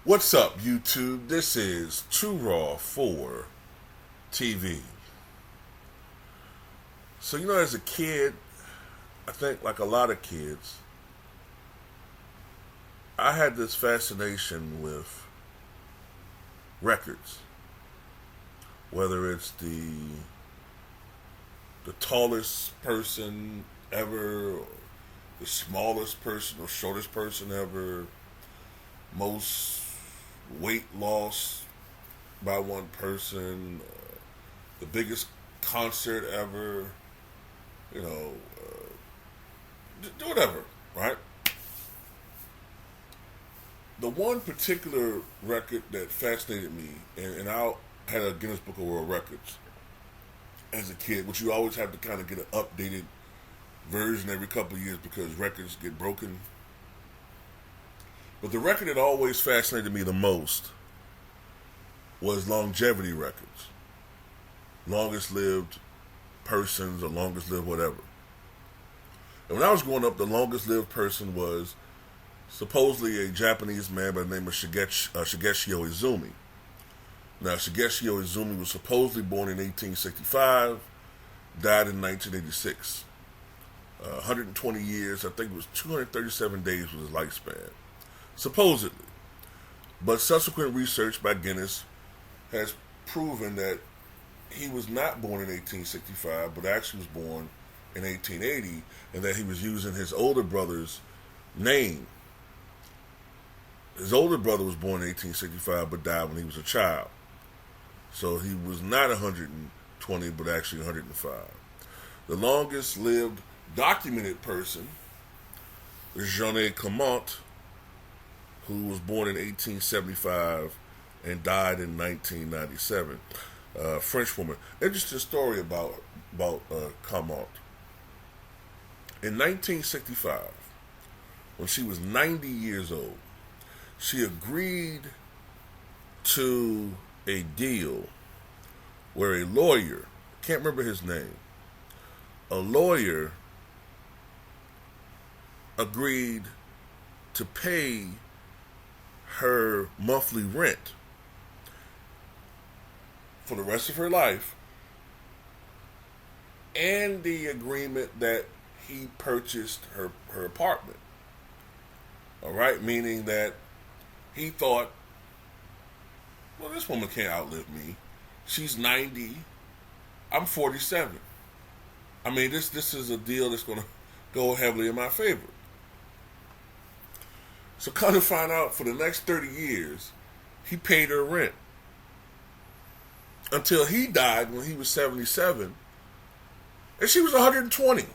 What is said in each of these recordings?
What's up, YouTube? This is Too Raw for TV. So, as a kid, I think like a lot of kids, I had this fascination with records. Whether it's the tallest person ever, or the smallest person or shortest person ever, most weight loss by one person, the biggest concert ever, do whatever, right? The one particular record that fascinated me, and I had a Guinness Book of World Records as a kid, which you always have to kind of get an updated version every couple of years because records get broken. But the record that always fascinated me the most was longevity records. Longest lived persons or longest lived whatever. And when I was growing up, the longest lived person was supposedly a Japanese man by the name of Shigeshio Izumi. Now, Shigeshio Izumi was supposedly born in 1865, died in 1986. 120 years, I think it was 237 days was his lifespan, supposedly. But subsequent research by Guinness has proven that he was not born in 1865, but actually was born in 1880, and that he was using his older brother's name. His older brother was born in 1865, but died when he was a child. So he was not 120, but actually 105. The longest lived documented person is Jeanne Clement, who was born in 1875 and died in 1997. French woman. Interesting story about Clement. In 1965, when she was 90 years old, she agreed to a deal where a lawyer, can't remember his name, a lawyer agreed to pay her monthly rent for the rest of her life, and the agreement that he purchased her apartment. All right, meaning that he thought, well, this woman can't outlive me. She's 90. I'm 47. I mean, this is a deal that's going to go heavily in my favor. So come to find out, for the next 30 years, he paid her rent. Until he died when he was 77. And she was 120.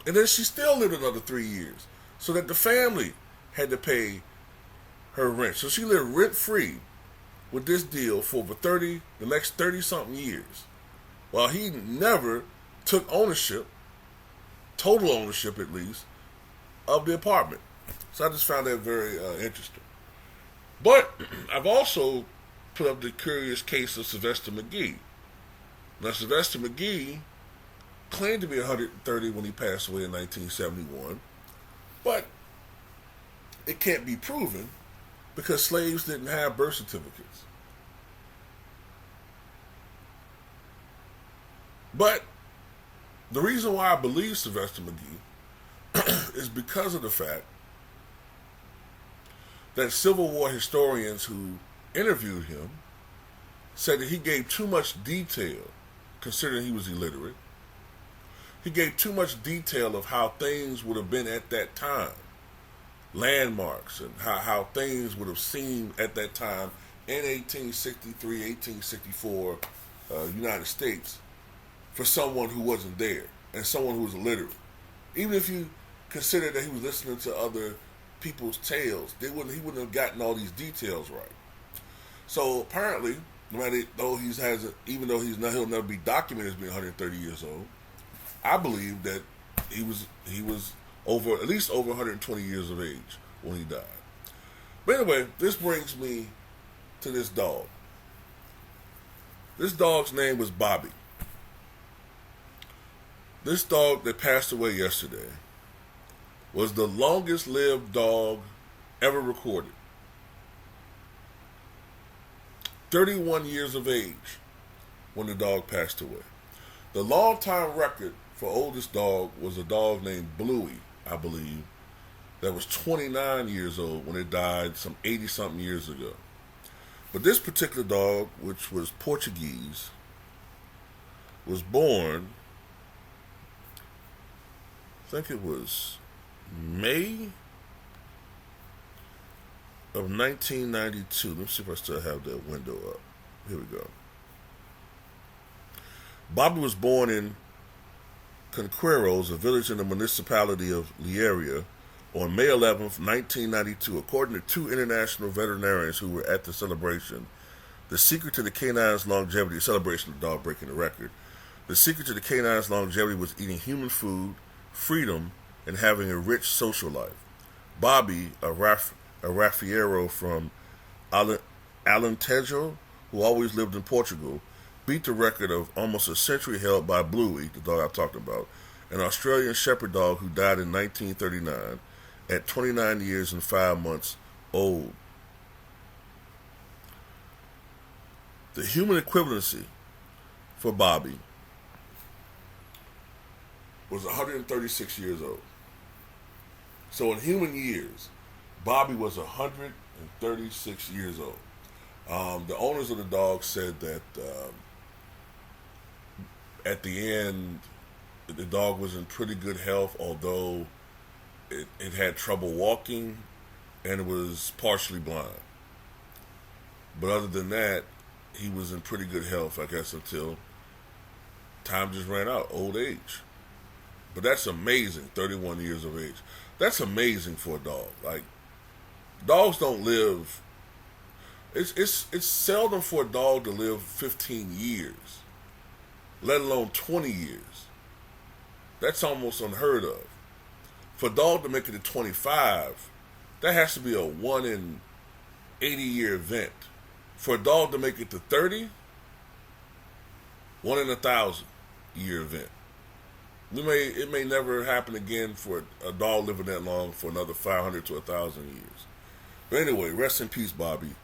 And then she still lived another 3 years. So that the family had to pay her rent. So she lived rent-free with this deal for the next 30-something years. While he never took ownership, total ownership at least, of the apartment. So I just found that very interesting. But I've also put up the curious case of Sylvester McGee. Now, Sylvester McGee claimed to be 130 when he passed away in 1971, but it can't be proven because slaves didn't have birth certificates. But the reason why I believe Sylvester McGee is because of the fact that Civil War historians who interviewed him said that he gave too much detail, considering he was illiterate. He gave too much detail of how things would have been at that time, landmarks, and how things would have seemed at that time in 1863, 1864 United States for someone who wasn't there and someone who was illiterate. Even if you consider that he was listening to other people's tales, he wouldn't have gotten all these details right. So apparently, even though he'll never be documented as being 130 years old, I believe that he was at least over 120 years of age when he died. But anyway, this brings me to this dog. This dog's name was Bobby. This dog that passed away yesterday was the longest lived dog ever recorded. 31 years of age when the dog passed away. The long-time record for oldest dog was a dog named Bluey, I believe, that was 29 years old when it died some 80-something years ago. But this particular dog, which was Portuguese, was born, I think it was May of 1992. Let me see if I still have that window up. Here we go. Bobby was born in Conqueiros, a village in the municipality of Leiria, on May 11th, 1992. According to two international veterinarians who were at the celebration, the secret to the canine's longevity, celebration of the dog breaking the record, the secret to the canine's longevity was eating human food, freedom, and having a rich social life. Bobby, a Rafeiro from Alentejo, who always lived in Portugal, beat the record of almost a century held by Bluey, the dog I'm talking about, an Australian shepherd dog who died in 1939 at 29 years and 5 months old. The human equivalency for Bobby was 136 years old. So in human years, Bobby was 136 years old. The owners of the dog said that at the end, the dog was in pretty good health, although it had trouble walking and it was partially blind. But other than that, he was in pretty good health, I guess, until time just ran out, old age. But that's amazing, 31 years of age. That's amazing for a dog. Like, dogs don't live. It's seldom for a dog to live 15 years, let alone 20 years. That's almost unheard of. For a dog to make it to 25, that has to be a 1 in 80 year event. For a dog to make it to 30, 1 in 1,000 year event. It may never happen again for a dog living that long for another 500 to 1,000 years. But anyway, rest in peace, Bobby.